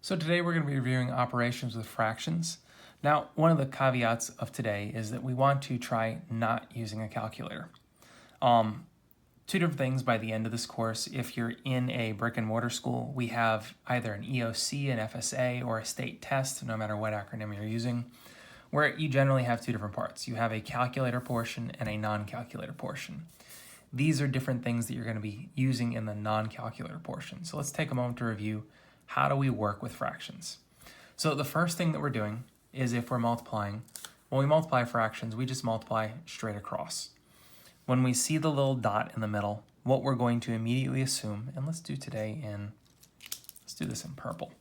So today we're going to be reviewing operations with fractions. Now, one of the caveats of today is that we want to try not using a calculator. Two different things by the end of this course. If you're in a brick and mortar school, we have either an EOC, an FSA, or a state test, no matter what acronym you're using, where you generally have two different parts. You have a calculator portion and a non-calculator portion. These are different things that you're going to be using in the non-calculator portion. So let's take a moment to review how do we work with fractions. So the first thing that we're doing is if we're multiplying, when we multiply fractions, we just multiply straight across. When we see the little dot in the middle, what we're going to immediately assume, and let's do this in purple,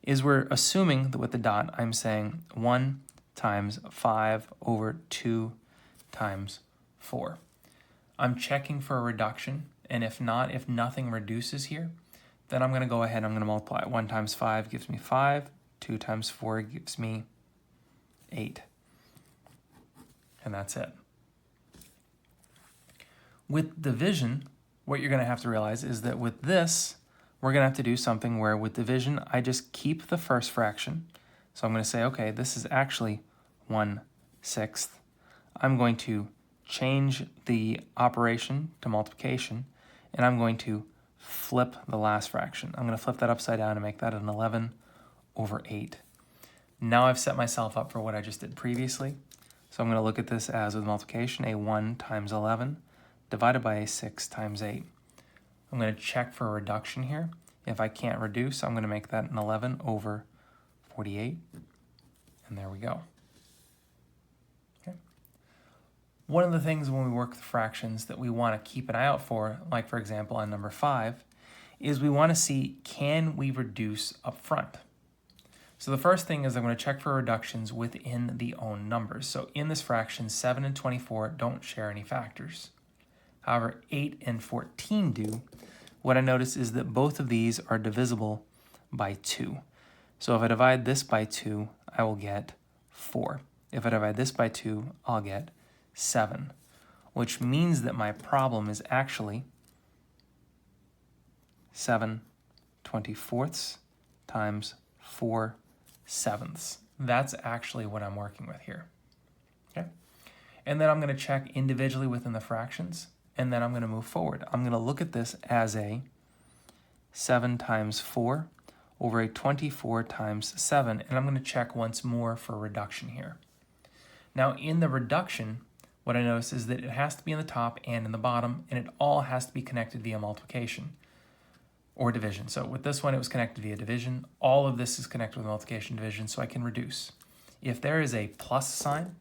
is we're assuming that with the dot, I'm saying 1 times 5 over 2 times 4. I'm checking for a reduction, and if nothing reduces here, then I'm going to go ahead and I'm going to multiply it. 1 times 5 gives me 5. 2 times 4 gives me 8. And that's it. With division, what you're going to have to realize is that with this, we're going to have to do something where with division, I just keep the first fraction. So I'm going to say, okay, this is actually 1/6. I'm going to change the operation to multiplication, and I'm going to flip the last fraction. I'm going to flip that upside down and make that an 11 over 8. Now I've set myself up for what I just did previously. So I'm going to look at this as with multiplication, a 1 times 11 divided by a 6 times 8. I'm going to check for a reduction here. If I can't reduce, I'm going to make that an 11 over 48. And there we go. One of the things when we work with fractions that we want to keep an eye out for, like for example on number 5, is we want to see, can we reduce up front? So the first thing is I'm going to check for reductions within the own numbers. So in this fraction, 7 and 24 don't share any factors. However, 8 and 14 do. What I notice is that both of these are divisible by 2. So if I divide this by 2, I will get 4. If I divide this by 2, I'll get 7, which means that my problem is actually 7/24 times 4/7. That's actually what I'm working with here. Okay, and then I'm going to check individually within the fractions, and then I'm going to move forward. I'm going to look at this as a 7 times 4 over a 24 times 7, and I'm going to check once more for reduction here. Now in the reduction, what I notice is that it has to be in the top and in the bottom, and it all has to be connected via multiplication or division. So with this one, it was connected via division. All of this is connected with multiplication division, so I can reduce. If there is a plus sign,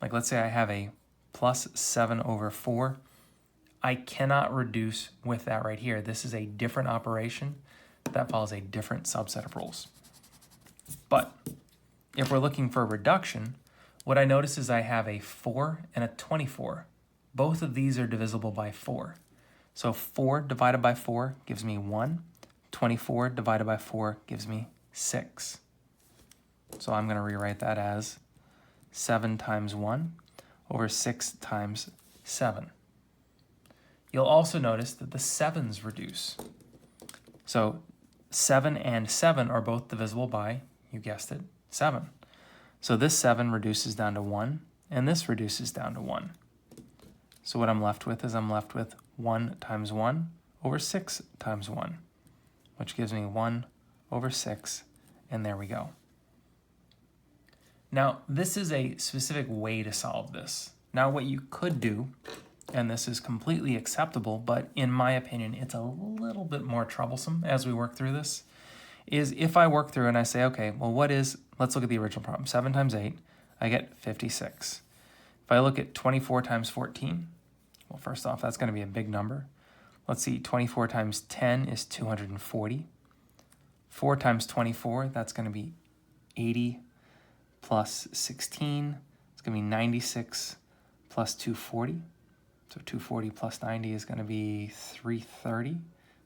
like let's say I have a plus 7 over 4, I cannot reduce with that right here. This is a different operation that follows a different subset of rules. But if we're looking for a reduction, what I notice is I have a 4 and a 24. Both of these are divisible by 4. So 4 divided by 4 gives me 1. 24 divided by 4 gives me 6. So I'm going to rewrite that as 7 times 1 over 6 times 7. You'll also notice that the 7's reduce. So 7 and 7 are both divisible by, you guessed it, 7. So this 7 reduces down to 1, and this reduces down to 1. So what I'm left with is 1 times 1 over 6 times 1, which gives me 1 over 6, and there we go. Now, this is a specific way to solve this. Now, what you could do, and this is completely acceptable, but in my opinion, it's a little bit more troublesome as we work through this, is if I work through and I say, okay, well, let's look at the original problem. 7 times 8, I get 56. If I look at 24 times 14, well, first off, that's going to be a big number. Let's see, 24 times 10 is 240. 4 times 24, that's going to be 80 plus 16. It's going to be 96 plus 240. So 240 plus 90 is going to be 330,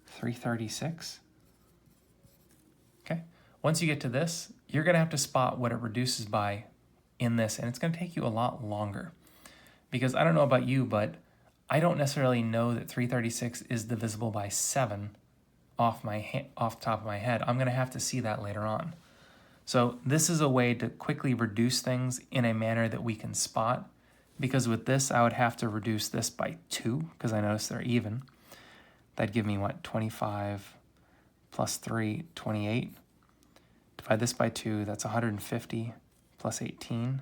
336. Okay, once you get to this, you're going to have to spot what it reduces by in this, and it's going to take you a lot longer. Because I don't know about you, but I don't necessarily know that 336 is divisible by 7 off the top of my head. I'm going to have to see that later on. So this is a way to quickly reduce things in a manner that we can spot, because with this I would have to reduce this by 2 because I notice they're even. That'd give me what, 25 plus 3, 28. Divide this by 2, that's 150 plus 18,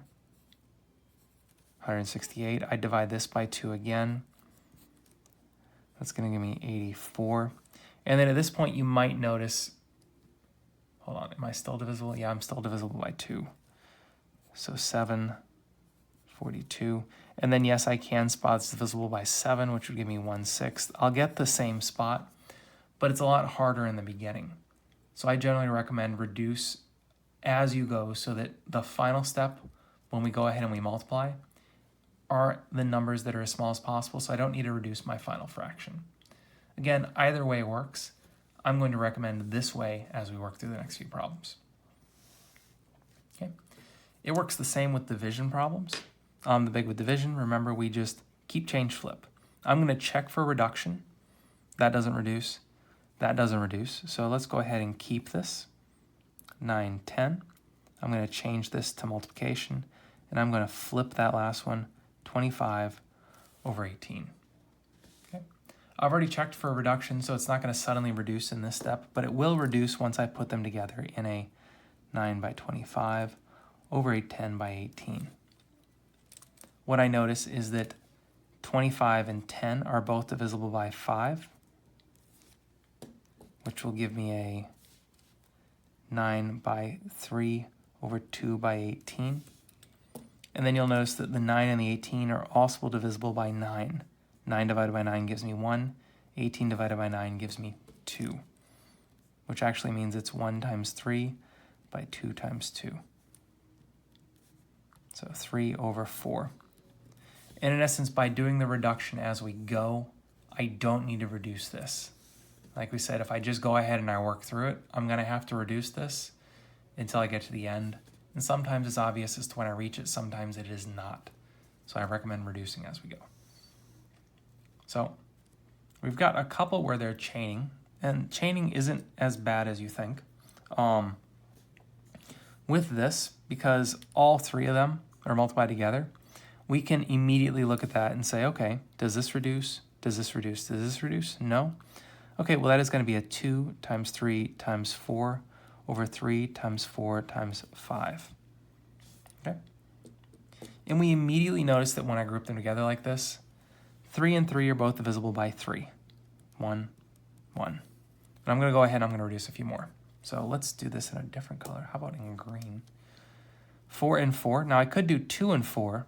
168. I divide this by 2 again. That's going to give me 84. And then at this point you might notice, hold on, am I still divisible? Yeah, I'm still divisible by 2. So 7, 42. And then yes, I can spot it's divisible by 7, which would give me 1/6. I'll get the same spot, but it's a lot harder in the beginning. So I generally recommend reduce as you go so that the final step, when we go ahead and we multiply, are the numbers that are as small as possible, so I don't need to reduce my final fraction. Again, either way works. I'm going to recommend this way as we work through the next few problems. Okay. It works the same with division problems. The big with division, remember we just keep, change, flip. I'm going to check for reduction. That doesn't reduce. That doesn't reduce. So let's go ahead and keep this. 9, 10. I'm going to change this to multiplication, and I'm going to flip that last one, 25 over 18. Okay. I've already checked for reduction, so it's not going to suddenly reduce in this step, but it will reduce once I put them together in a 9 by 25 over a 10 by 18. What I notice is that 25 and 10 are both divisible by 5, which will give me a 9 by 3 over 2 by 18. And then you'll notice that the 9 and the 18 are also divisible by 9. 9 divided by 9 gives me 1. 18 divided by 9 gives me 2, which actually means it's 1 times 3 by 2 times 2. So 3 over 4. And in essence, by doing the reduction as we go, I don't need to reduce this. Like we said, if I just go ahead and I work through it, I'm going to have to reduce this until I get to the end. And sometimes it's obvious as to when I reach it, sometimes it is not. So I recommend reducing as we go. So we've got a couple where they're chaining, and chaining isn't as bad as you think. With this, because all three of them are multiplied together, we can immediately look at that and say, okay, does this reduce? Does this reduce? Does this reduce? No. Okay, well that is going to be a 2 times 3 times 4 over 3 times 4 times 5. Okay? And we immediately notice that when I group them together like this, 3 and 3 are both divisible by 3. 1, 1. And I'm going to go ahead and I'm going to reduce a few more. So let's do this in a different color. How about in green? 4 and 4. Now I could do 2 and 4,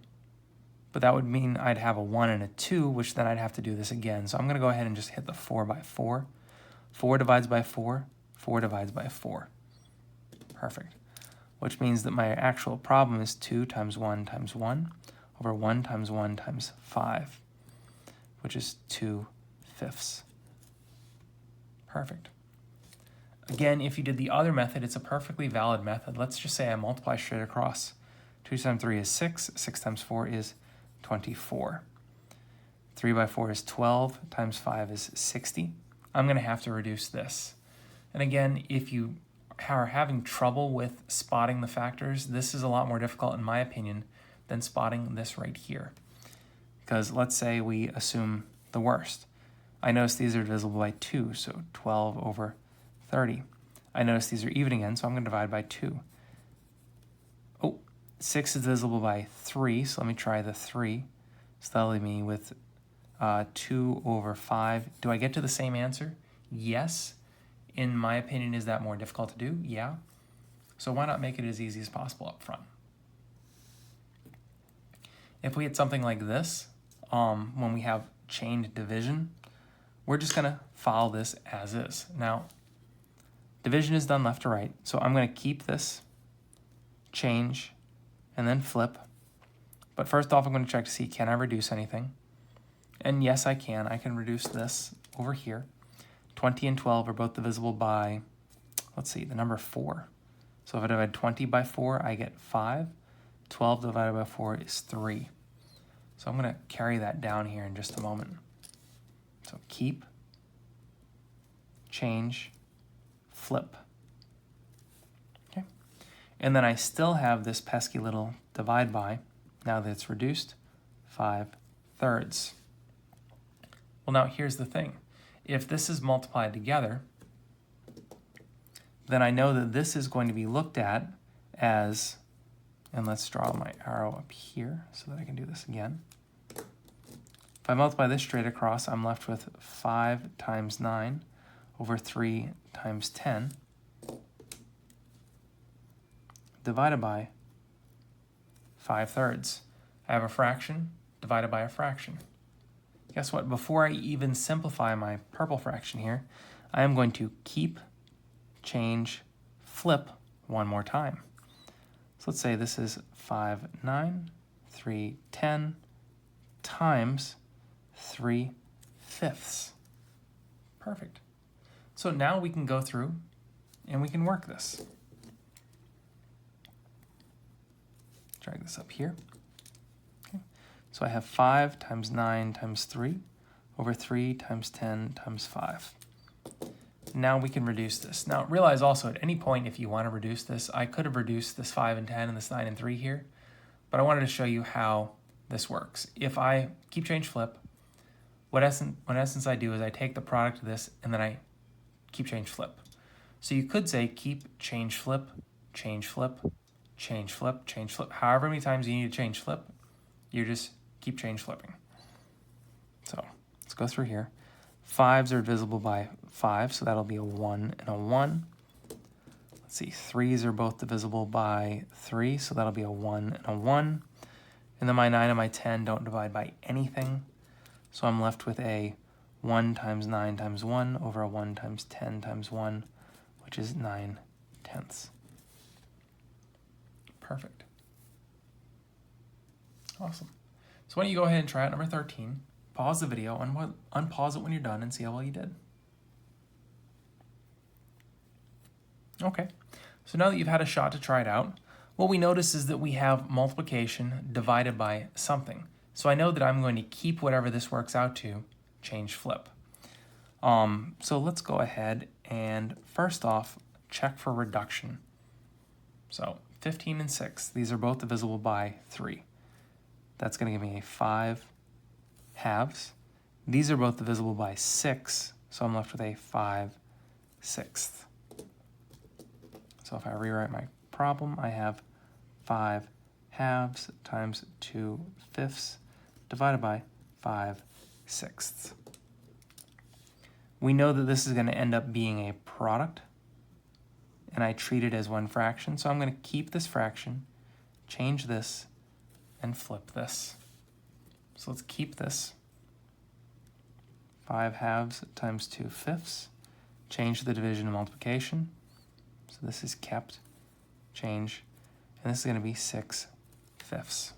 but that would mean I'd have a 1 and a 2, which then I'd have to do this again. So I'm going to go ahead and just hit the 4 by 4. 4 divides by 4. 4 divides by 4. Perfect. Which means that my actual problem is 2 times 1 times 1 over 1 times 1 times 5, which is 2/5. Perfect. Again, if you did the other method, it's a perfectly valid method. Let's just say I multiply straight across. 2 times 3 is 6. 6 times 4 is 24. 3 by 4 is 12. Times 5 is 60. I'm going to have to reduce this. And again, if you are having trouble with spotting the factors, this is a lot more difficult, in my opinion, than spotting this right here. Because let's say we assume the worst. I notice these are divisible by 2, so 12 over 30. I notice these are even again, so I'm going to divide by 2. Oh, 6 is divisible by 3, so let me try the 3. So that'll leave me with 2 over 5. Do I get to the same answer? Yes. In my opinion, is that more difficult to do? Yeah. So why not make it as easy as possible up front? If we had something like this, when we have chained division, we're just going to follow this as is. Now, division is done left to right, so I'm going to keep this, change, and then flip. But first off, I'm going to check to see, can I reduce anything? And yes, I can. I can reduce this over here. 20 and 12 are both divisible by, let's see, the number 4. So if I divide 20 by 4, I get 5. 12 divided by 4 is 3. So I'm going to carry that down here in just a moment. So keep, change, flip. Okay. And then I still have this pesky little divide by, now that it's reduced, 5/3. Well, now here's the thing. If this is multiplied together, then I know that this is going to be looked at as, and let's draw my arrow up here so that I can do this again. If I multiply this straight across, I'm left with 5 times 9 over 3 times 10 divided by 5/3. I have a fraction divided by a fraction. Guess what? Before I even simplify my purple fraction here, I am going to keep, change, flip one more time. So let's say this is 5, 9, 3, 10 times 3/5. Perfect. So now we can go through and we can work this. Drag this up here. Okay. So I have 5 times 9 times 3 over 3 times 10 times 5. Now we can reduce this. Now realize also at any point if you want to reduce this, I could have reduced this 5 and 10 and this 9 and 3 here, but I wanted to show you how this works. If I keep, change, flip, what essence I do is I take the product of this and then I keep, change, flip. So you could say keep, change, flip, change, flip, change, flip, change, flip. However many times you need to change, flip, you just keep, change, flipping. So let's go through here. 5s are divisible by 5, so that'll be a 1 and a 1. Let's see, 3s are both divisible by 3, so that'll be a 1 and a 1. And then my 9 and my 10 don't divide by anything, so I'm left with a 1 times 9 times 1 over a 1 times 10 times 1, which is 9/10. Perfect. Awesome. So why don't you go ahead and try out number 13. Pause the video, unpause it when you're done, and see how well you did. Okay, so now that you've had a shot to try it out, what we notice is that we have multiplication divided by something. So I know that I'm going to keep whatever this works out to, change, flip. So let's go ahead and first off, check for reduction. So 15 and 6, these are both divisible by 3. That's going to give me a 5 halves. These are both divisible by 6, so I'm left with a 5/6. So if I rewrite my problem, I have 5 halves times 2/5 divided by 5/6. We know that this is going to end up being a product, and I treat it as one fraction, so I'm going to keep this fraction, change this, and flip this. So let's keep this. 5 halves times 2/5. Change the division to multiplication. So this is kept, change, and this is going to be 6/5.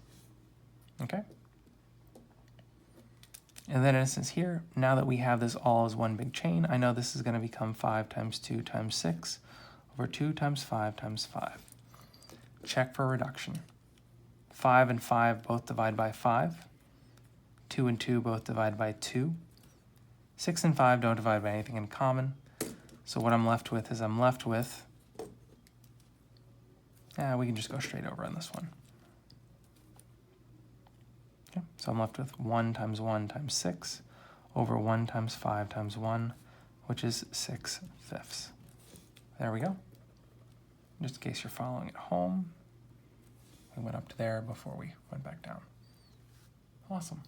Okay? And then in essence here, now that we have this all as one big chain, I know this is going to become 5 times 2 times 6 over 2 times 5 times 5. Check for reduction. 5 and 5 both divide by 5. 2 and 2 both divide by 2. 6 and 5 don't divide by anything in common. So what I'm left with is we can just go straight over on this one. Okay, so I'm left with 1 times 1 times 6 over 1 times 5 times 1, which is 6/5. There we go. Just in case you're following at home, we went up to there before we went back down. Awesome.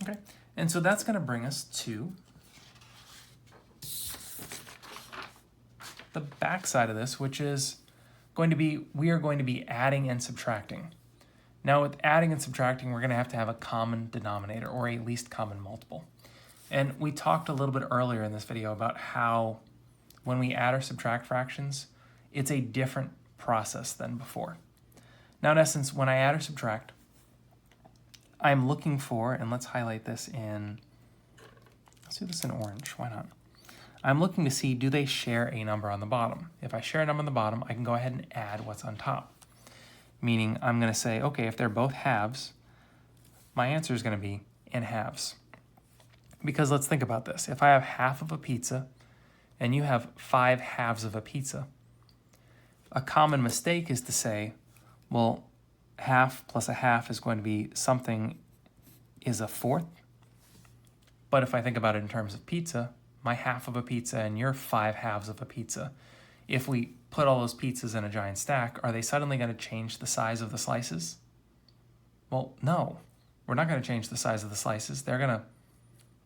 Okay, and so that's going to bring us to the back side of this, which is we are going to be adding and subtracting. Now with adding and subtracting, we're going to have a common denominator or a least common multiple. And we talked a little bit earlier in this video about how when we add or subtract fractions, it's a different process than before. Now in essence, when I add or subtract, I'm looking for, and let's highlight this let's do this in orange, why not? I'm looking to see, do they share a number on the bottom? If I share a number on the bottom, I can go ahead and add what's on top. Meaning I'm going to say, okay, if they're both halves, my answer is going to be in halves. Because let's think about this. If I have half of a pizza and you have 5 halves of a pizza, a common mistake is to say, well, half plus a half is going to be something is a fourth. But if I think about it in terms of pizza, my half of a pizza and your 5 halves of a pizza, if we put all those pizzas in a giant stack, are they suddenly going to change the size of the slices? Well, no. We're not going to change the size of the slices. They're going to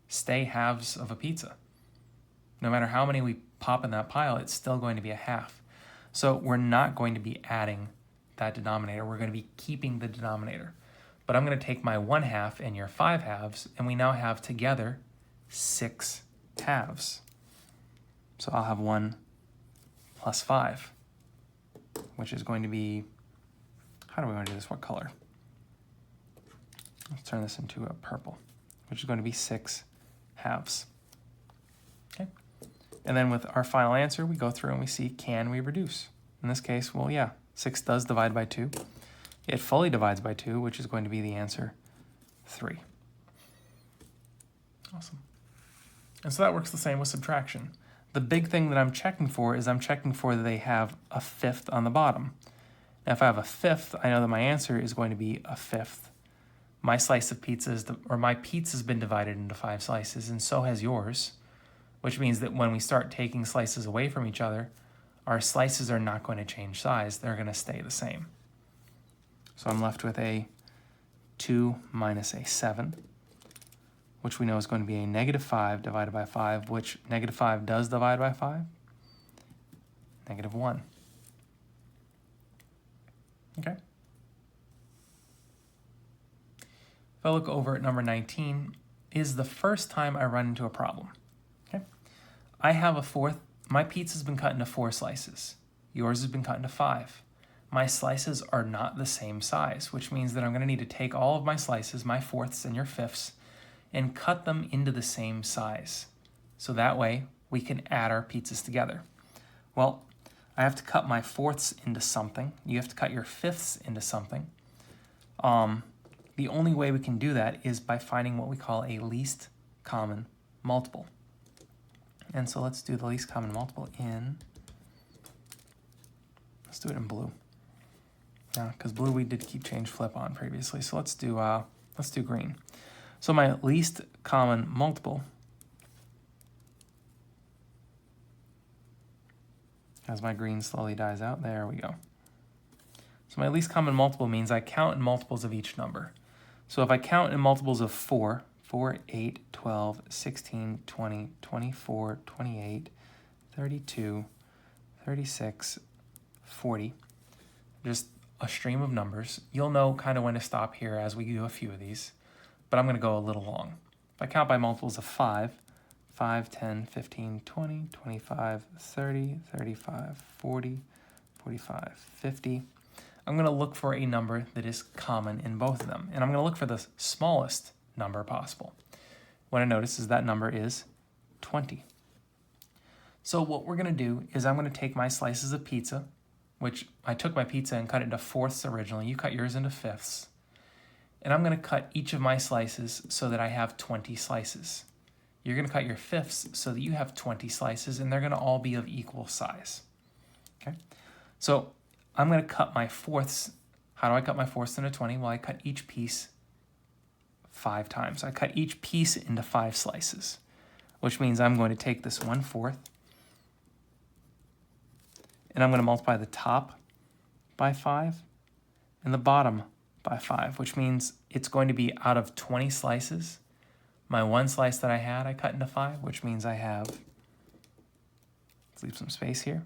stay halves of a pizza. No matter how many we pop in that pile, it's still going to be a half. So we're not going to be adding that denominator. We're going to be keeping the denominator. But I'm going to take my 1 half and your 5 halves, and we now have together 6 halves. So I'll have 1 plus 5, which is going to be, how do we want to do this? What color? Let's turn this into a purple, which is going to be 6 halves. Okay. And then with our final answer, we go through and we see, can we reduce? In this case, well, yeah, 6 does divide by 2. It fully divides by 2, which is going to be the answer 3. Awesome. And so that works the same with subtraction. The big thing that I'm checking for is I'm checking for that they have a fifth on the bottom. Now, if I have a fifth, I know that my answer is going to be a fifth. My slice of pizza is, my pizza's been divided into 5 slices, and so has yours, which means that when we start taking slices away from each other, our slices are not going to change size. They're going to stay the same. So I'm left with a 2 minus a 7, which we know is going to be a negative 5 divided by 5, which negative 5 does divide by 5, negative 1. Okay. If I look over at number 19, is the first time I run into a problem. Okay. I have a fourth, my pizza's been cut into 4 slices. Yours has been cut into 5. My slices are not the same size, which means that I'm going to need to take all of my slices, my fourths and your fifths, and cut them into the same size. So that way we can add our pizzas together. Well, I have to cut my fourths into something. You have to cut your fifths into something. The only way we can do that is by finding what we call a least common multiple. And so let's do the least common multiple in, let's do it in blue. Because blue we did keep change flip on previously. So let's do green. So my least common multiple, as my green slowly dies out, there we go. So my least common multiple means I count in multiples of each number. So if I count in multiples of 4, 8, 12, 16, 20, 24, 28, 32, 36, 40, just a stream of numbers. You'll know kind of when to stop here as we do a few of these, but I'm going to go a little long. If I count by multiples of 5, 10, 15, 20, 25, 30, 35, 40, 45, 50, I'm going to look for a number that is common in both of them, and I'm going to look for the smallest number possible. What I notice is that number is 20. So what we're going to do is I'm going to take my slices of pizza, which I took my pizza and cut it into fourths originally. You cut yours into fifths. And I'm going to cut each of my slices so that I have 20 slices. You're going to cut your fifths so that you have 20 slices, and they're going to all be of equal size. Okay? So I'm going to cut my fourths. How do I cut my fourths into 20? Well, I cut each piece 5 times. I cut each piece into 5 slices, which means I'm going to take this 1/4, and I'm going to multiply the top by 5 and the bottom by 5, which means it's going to be out of 20 slices. My one slice that I had, I cut into 5, which means I have, let's leave some space here,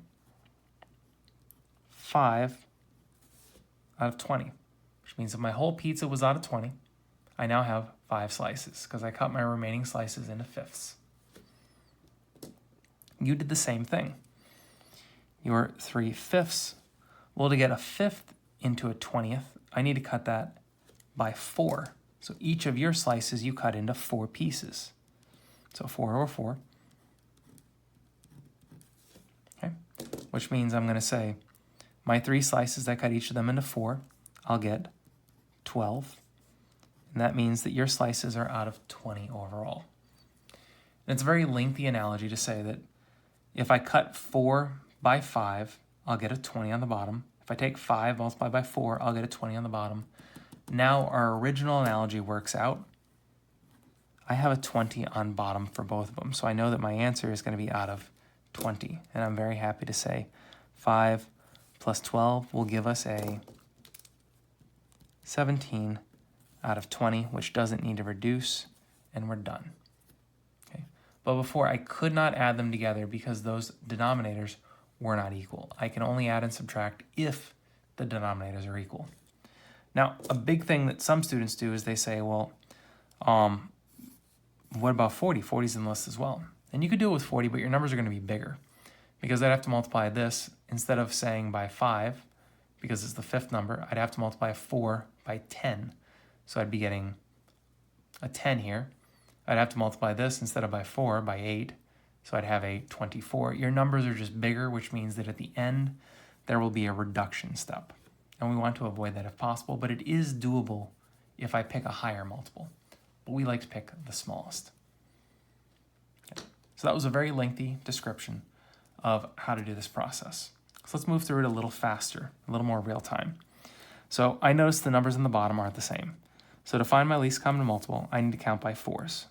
5 out of 20, which means if my whole pizza was out of 20, I now have 5 slices because I cut my remaining slices into fifths. You did the same thing. Your 3/5, well, to get a fifth into a 20th, I need to cut that by 4. So each of your slices you cut into 4 pieces. So 4 over 4. Okay, which means I'm going to say my 3 slices, I cut each of them into 4. I'll get 12. And that means that your slices are out of 20 overall. And it's a very lengthy analogy to say that if I cut 4 by 5, I'll get a 20 on the bottom. If I take 5 multiplied by 4, I'll get a 20 on the bottom. Now our original analogy works out. I have a 20 on bottom for both of them, so I know that my answer is going to be out of 20. And I'm very happy to say 5 plus 12 will give us a 17 out of 20, which doesn't need to reduce, and we're done. Okay. But before, I could not add them together because those denominators were not equal. I can only add and subtract if the denominators are equal. Now, a big thing that some students do is they say, well, what about 40? 40's in the list as well. And you could do it with 40, but your numbers are going to be bigger because I'd have to multiply this instead of saying by 5, because it's the fifth number, I'd have to multiply 4 by 10. So I'd be getting a 10 here. I'd have to multiply this instead of by 4 by 8. So I'd have a 24. Your numbers are just bigger, which means that at the end, there will be a reduction step. And we want to avoid that if possible, but it is doable if I pick a higher multiple. But we like to pick the smallest. Okay. So that was a very lengthy description of how to do this process. So let's move through it a little faster, a little more real time. So I notice the numbers in the bottom aren't the same. So to find my least common multiple, I need to count by 4s.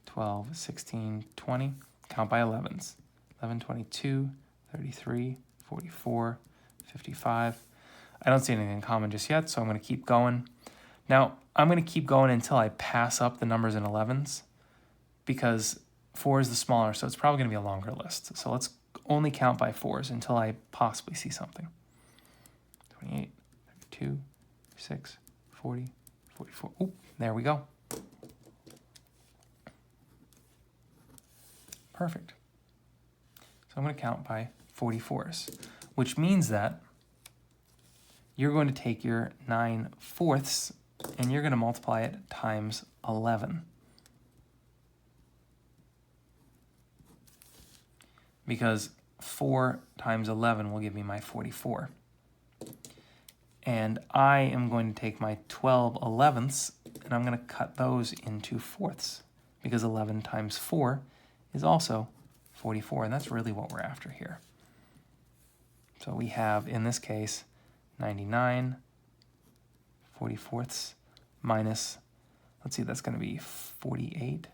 12, 16, 20, count by 11s. 11, 22, 33, 44, 55. I don't see anything in common just yet, so I'm going to keep going. Now, I'm going to keep going until I pass up the numbers in 11s because 4 is the smaller, so it's probably going to be a longer list. So let's only count by 4s until I possibly see something. 28, 32, 36, 40, 44. Oop, there we go. Perfect. So I'm going to count by 44s, which means that you're going to take your 9/4 and you're going to multiply it times 11. Because 4 times 11 will give me my 44. And I am going to take my 12/11ths and I'm going to cut those into 4ths because 11 times 4 is also 44, and that's really what we're after here. So we have, in this case, 99 44ths minus, let's see, that's going to be 48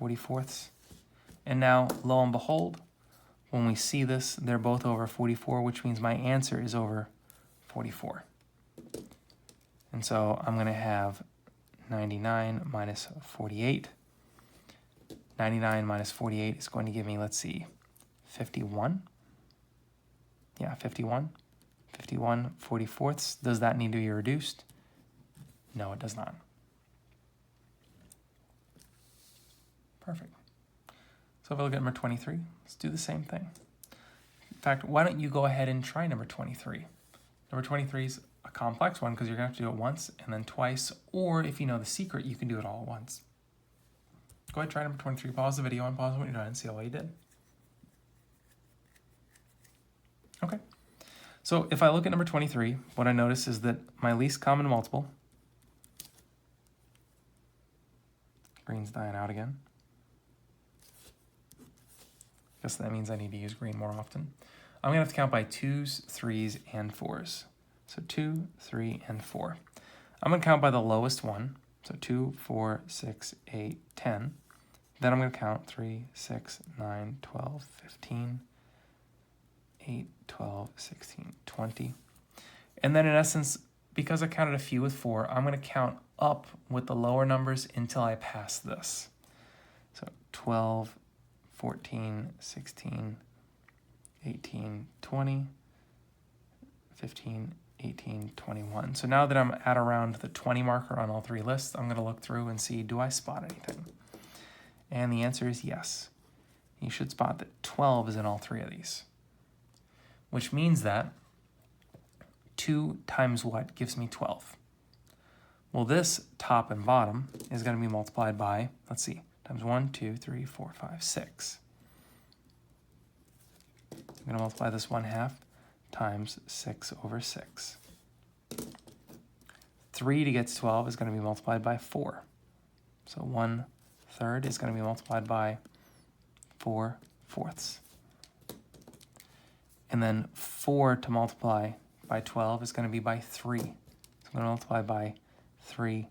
44ths. And now, lo and behold, when we see this, they're both over 44, which means my answer is over 44. And so I'm going to have 99 minus 48. 99 minus 48 is going to give me, let's see, 51. Yeah, 51. 51 44ths. Does that need to be reduced? No, it does not. Perfect. So if I look at number 23, let's do the same thing. In fact, why don't you go ahead and try number 23? Number 23 is a complex one because you're going to have to do it once and then twice, or if you know the secret, you can do it all at once. Go ahead and try number 23. Pause the video and pause when you're done and see how well you did. Okay. So if I look at number 23, what I notice is that my least common multiple, green's dying out again. Guess that means I need to use green more often. I'm going to have to count by 2s, 3s, and 4s. So 2, 3, and 4. I'm going to count by the lowest one. So 2, 4, 6, 8, 10. Then I'm going to count 3, 6, 9, 12, 15, 8, 12, 16, 20. And then in essence, because I counted a few with 4, I'm going to count up with the lower numbers until I pass this. So 12, 14, 16, 18, 20, 15, 18, 21. So now that I'm at around the 20 marker on all three lists, I'm going to look through and see, do I spot anything? And the answer is yes. You should spot that 12 is in all three of these, which means that 2 times what gives me 12? Well, this top and bottom is going to be multiplied by, let's see, times 1, 2, 3, 4, 5, 6. I'm going to multiply this 1/2 times 6 over 6. 3 to get to 12 is going to be multiplied by 4. So 1/3 third is going to be multiplied by 4 fourths. And then 4 to multiply by 12 is going to be by 3. So I'm going to multiply by 3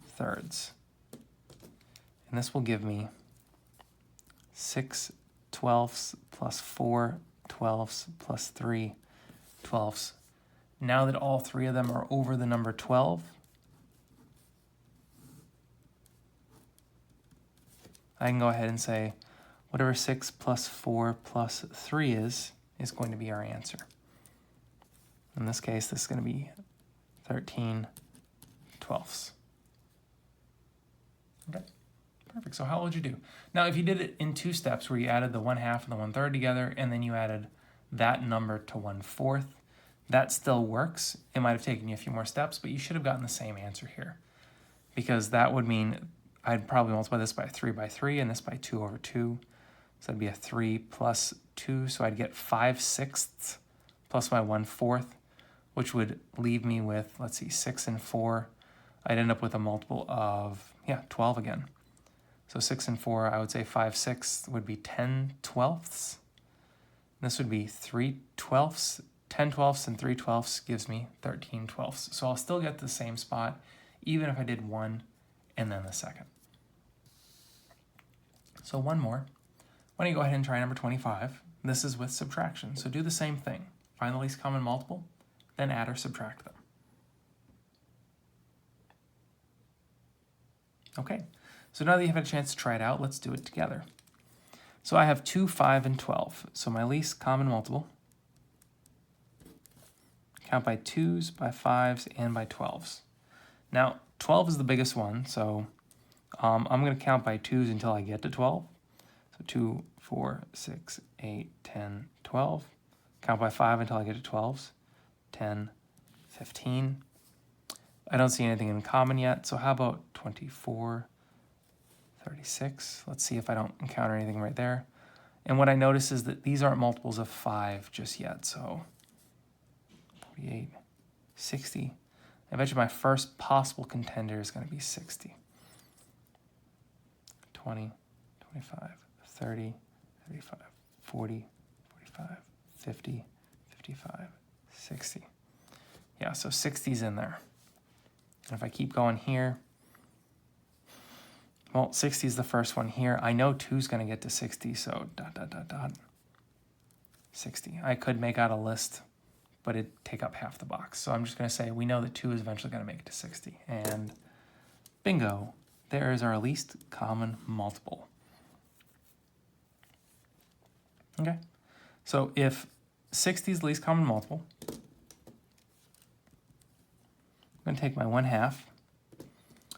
thirds. And this will give me 6 twelfths plus 4 twelfths plus 3 twelfths. Now that all three of them are over the number 12, I can go ahead and say whatever 6 plus 4 plus 3 is going to be our answer. In this case, this is going to be 13 twelfths. Okay, perfect. So how would you do? Now, if you did it in 2 steps where you added the 1/2 and the 1/3 together, and then you added that number to 1/4, that still works. It might have taken you a few more steps, but you should have gotten the same answer here, because that would mean I'd probably multiply this by 3 by 3 and this by 2 over 2. So that'd be a 3 plus 2, so I'd get 5/6 plus my 1/4, which would leave me with, let's see, 6 and 4. I'd end up with a multiple of, 12 again. So 6 and 4, I would say 5/6 would be 10 twelfths. This would be 3 twelfths. 10 twelfths and 3 twelfths gives me 13 twelfths. So I'll still get to the same spot, even if I did 1 and then the second. So one more. Why don't you go ahead and try number 25? This is with subtraction. So do the same thing. Find the least common multiple, then add or subtract them. Okay, so now that you've had a chance to try it out, let's do it together. So I have 2, 5, and 12. So my least common multiple, count by 2s, by 5s, and by 12s. Now, 12 is the biggest one, so I'm going to count by 2s until I get to 12. So 2, 4, 6, 8, 10, 12. Count by 5 until I get to 12s. 10, 15. I don't see anything in common yet, so how about 24, 36? Let's see if I don't encounter anything right there. And what I notice is that these aren't multiples of 5 just yet, so 48, 60. I bet you my first possible contender is going to be 60. 20, 25, 30, 35, 40, 45, 50, 55, 60. Yeah, so 60's in there. And if I keep going here, well, 60 is the first one here. I know 2 is going to get to 60, so ... 60. I could make out a list, but it'd take up half the box. So I'm just going to say we know that 2 is eventually going to make it to 60. And bingo, there is our least common multiple. Okay, so if 60 is the least common multiple, I'm going to take my 1/2,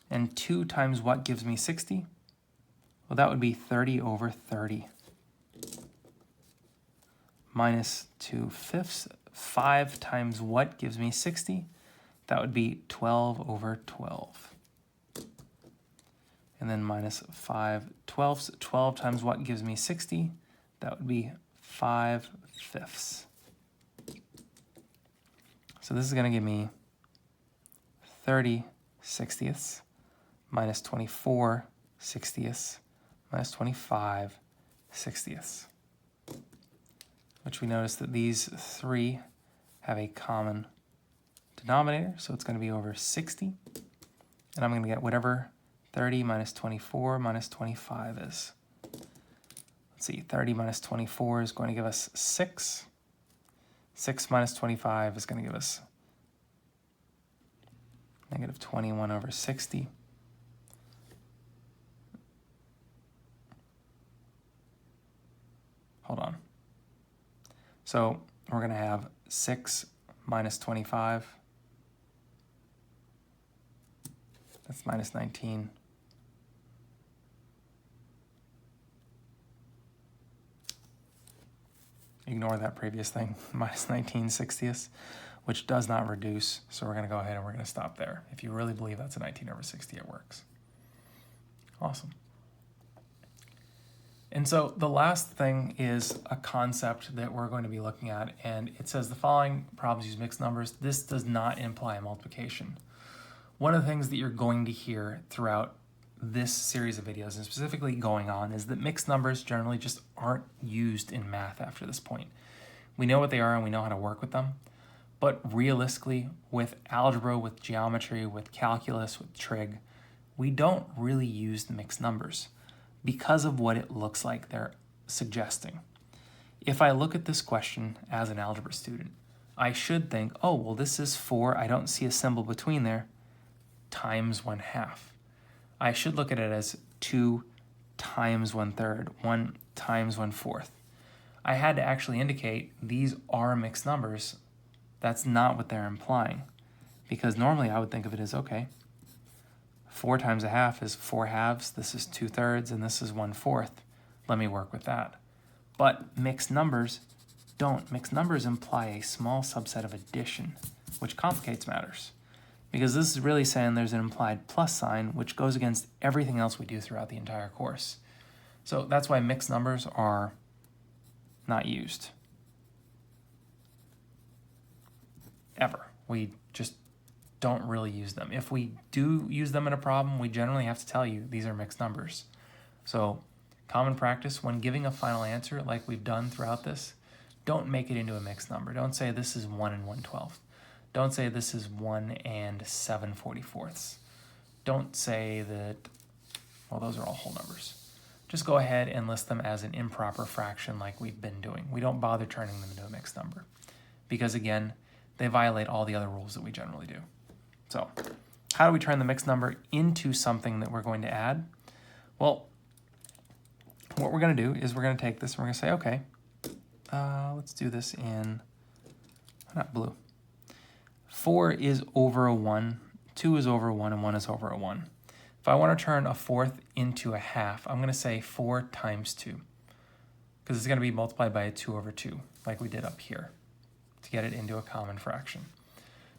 and 2 times what gives me 60? Well, that would be 30 over 30. Minus 2/5. 5 times what gives me 60? That would be 12 over 12. And then minus 5/12. 12 times what gives me 60? That would be 5/5. So this is going to give me 30 60ths minus 24 60ths minus 25 60ths, which we notice that these 3 have a common denominator, so it's going to be over 60, and I'm going to get whatever 30 minus 24 minus 25 is. Let's see, 30 minus 24 is going to give us 6. 6 minus 25 is going to give us negative 21 over 60. Hold on. So we're going to have 6 minus 25. That's minus 19. Ignore that previous thing, minus 19 60ths, which does not reduce. So we're going to go ahead and we're going to stop there. If you really believe that's a 19 over 60, it works. Awesome. And so the last thing is a concept that we're going to be looking at, and it says the following problems use mixed numbers. This does not imply a multiplication. One of the things that you're going to hear throughout this series of videos, and specifically going on, is that mixed numbers generally just aren't used in math after this point. We know what they are and we know how to work with them, but realistically, with algebra, with geometry, with calculus, with trig, we don't really use the mixed numbers because of what it looks like they're suggesting. If I look at this question as an algebra student, I should think, oh, well, this is 4, I don't see a symbol between there, times 1/2. I should look at it as 2 times 1/3, 1 times 1/4. I had to actually indicate these are mixed numbers. That's not what they're implying, because normally I would think of it as, okay, 4 times 1/2 is 4 halves, this is 2/3, and this is 1/4. Let me work with that. But mixed numbers don't. Mixed numbers imply a small subset of addition, which complicates matters, because this is really saying there's an implied plus sign, which goes against everything else we do throughout the entire course. So that's why mixed numbers are not used. Ever. We just don't really use them. If we do use them in a problem, we generally have to tell you these are mixed numbers. So common practice, when giving a final answer like we've done throughout this, don't make it into a mixed number. Don't say this is 1 and 1/12. Don't say this is 1 and 7/44. Don't say that, well, those are all whole numbers. Just go ahead and list them as an improper fraction like we've been doing. We don't bother turning them into a mixed number because, again, they violate all the other rules that we generally do. So how do we turn the mixed number into something that we're going to add? Well, what we're going to do is we're going to take this and we're going to say, okay, let's do this in, not blue. 4 is over a 1, 2 is over a 1, and 1 is over a 1. If I want to turn a 4th into a half, I'm going to say 4 times 2, because it's going to be multiplied by a 2 over 2, like we did up here, to get it into a common fraction.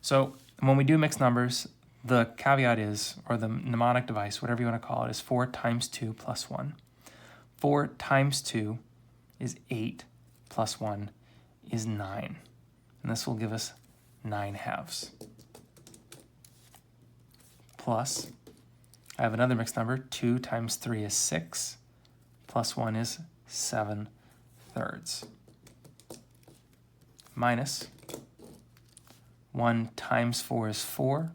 So when we do mixed numbers, the caveat is, or the mnemonic device, whatever you want to call it, is 4 times 2 plus 1. 4 times 2 is 8, plus 1 is 9. And this will give us 9 halves. Plus, I have another mixed number, 2 times 3 is 6, plus 1 is 7/3. Minus 1 times 4 is 4,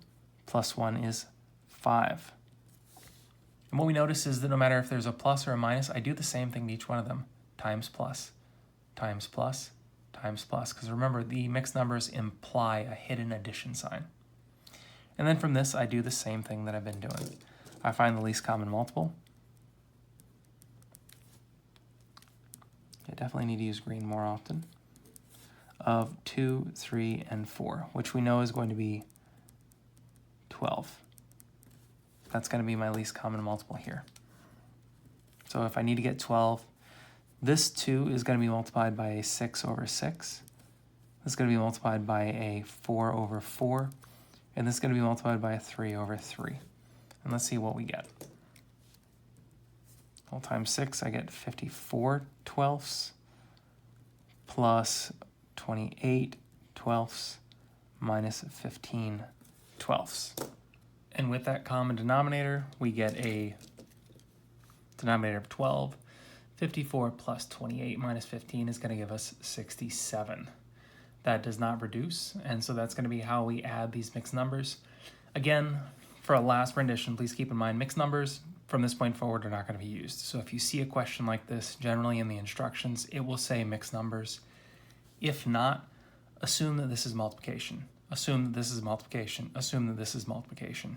plus 1 is 5. And what we notice is that no matter if there's a plus or a minus, I do the same thing to each one of them. Times plus, times plus, times plus. Because remember, the mixed numbers imply a hidden addition sign. And then from this, I do the same thing that I've been doing. I find the least common multiple. I definitely need to use green more often. Of 2, 3, and 4, which we know is going to be 12. That's going to be my least common multiple here. So if I need to get 12, this 2 is going to be multiplied by a 6 over 6. This is going to be multiplied by a 4 over 4. And this is going to be multiplied by a 3 over 3. And let's see what we get. Well, times 6, I get 54 twelfths plus 28 twelfths minus 15 twelfths. And with that common denominator, we get a denominator of 12. 54 plus 28 minus 15 is going to give us 67. That does not reduce, and so that's going to be how we add these mixed numbers. Again, for a last rendition, please keep in mind mixed numbers from this point forward are not going to be used. So if you see a question like this, generally in the instructions, it will say mixed numbers. If not, assume that this is multiplication. Assume that this is multiplication. Assume that this is multiplication.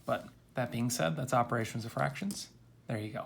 But that being said, that's operations of fractions. There you go.